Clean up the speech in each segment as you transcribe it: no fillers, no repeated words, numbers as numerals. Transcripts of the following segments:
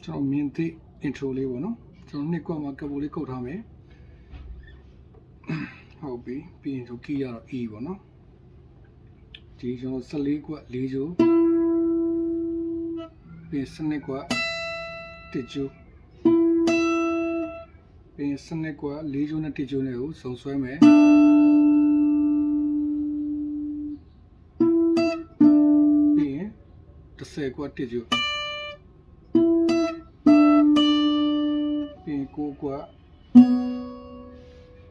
ကျွန်တော်မြင်သိ intro လေးပေါ့နော်ကျွန်တော်နှစ်ကွက်မှာကပ်ပိုလေးကုတ်ထားမယ်ဟုတ်ပြီပြီးရင်ဆို key ရတော့ E ပေါ့နော်ဒီကျွန်တော်14ကွက်4ကျိုးပြီး12ကွက်1ကျိုးပြီး12ကွက်4ကျိုးနဲ့1ကျိုးနဲ့ကိုစုံဆွဲမယ်ပြီးရင်10ကွက်1ကျိုးပြီး9ကွက်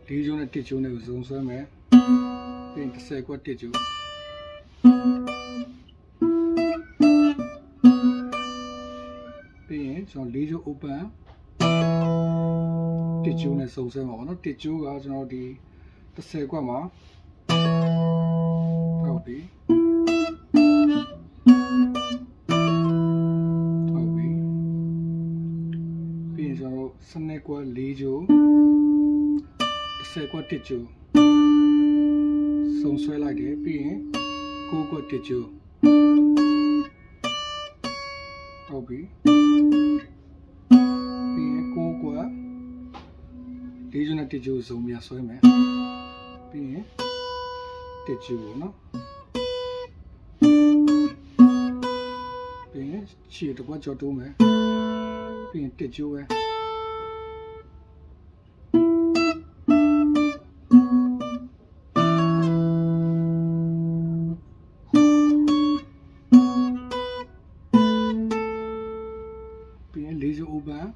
4ကျိုးနဲ့1ကျိုးနဲ့ကိုစုံဆွဲမယ်ပြီးရင်10ကွက်1ကျိုးပြီးရင်ကျွန်တော်4ကျိုး open 1ကျိုးနဲ့စုံဆွဲမှာပေါ့နော်1ကျိုးကကျွန်တော်ဒီ10ကွက်မှာဟုတ်ပြီပြီးရင်ကျွန်တော်12ကွက်4ကျိုး10ကွက်1ကျိုးစုံဆွဲလိုက်တယ်ပြီးရင်9ကွက်1ကျိုးဟုတ်ပြီပြီးရင်9ကွက်4ကျိုးနဲ့1ကျိုးစုံပြန်ဆွဲမယ်ပြီးရင်1ကျိုးပေါ့နော်ပြီးရင်ခြေတစ်ကွက်ကြော်တိုးမယ်ပြီးရင်1ကျိုးပဲပြီးရင်4ကျိုး open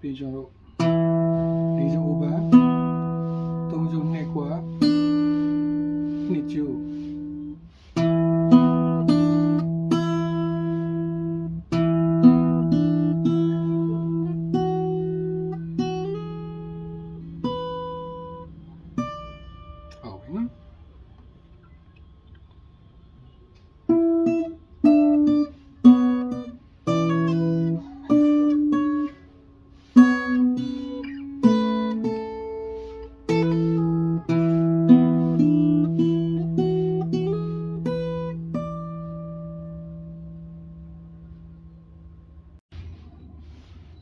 ပြီးကျွန်တော်4ကျိုး open 3ကျိုး2ကွက်2ကျိုးဟုတ်ပြီနော်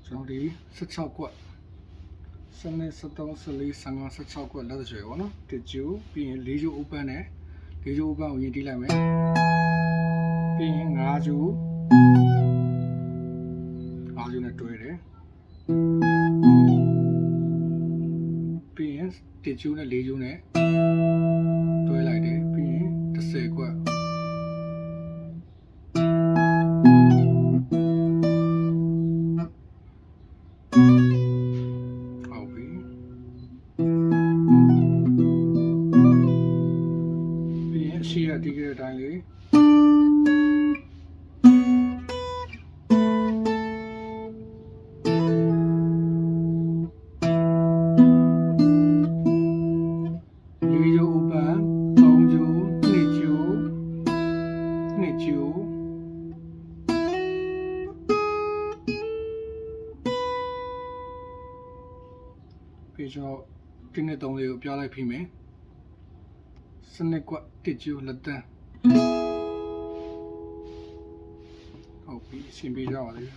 ကျွန်တော်ဒီ16ကွက်12 13 14 15 16ကွက်လက်သရွယ်ပေါ့နော်1ကျိုးပြီးရင်4ကျိုး open နဲ့4ကျိုး open ကိုရင်တီးလိုက်မယ်ပြီးရင်5ကျိုးနဲ့တွဲတယ်ပြီးရင်1ကျိုးနဲ့4ကျိုးနဲ့တွဲလိုက်တယ်ပြီးရင်10ကွက်ရှိရဒီကြတဲ့အတိုင်းလေး4ကျိုး open 3ကျိုး2ကျိုး2ကျိုးပြီးတော့ဒီနဲ့3လေးကိုပြလိုက်ပြီမယ်စနစ်ကွက်1ကျိုးလက်တန်းဟုတ်ပြီအဆင်ပြေကြပါလိမ့်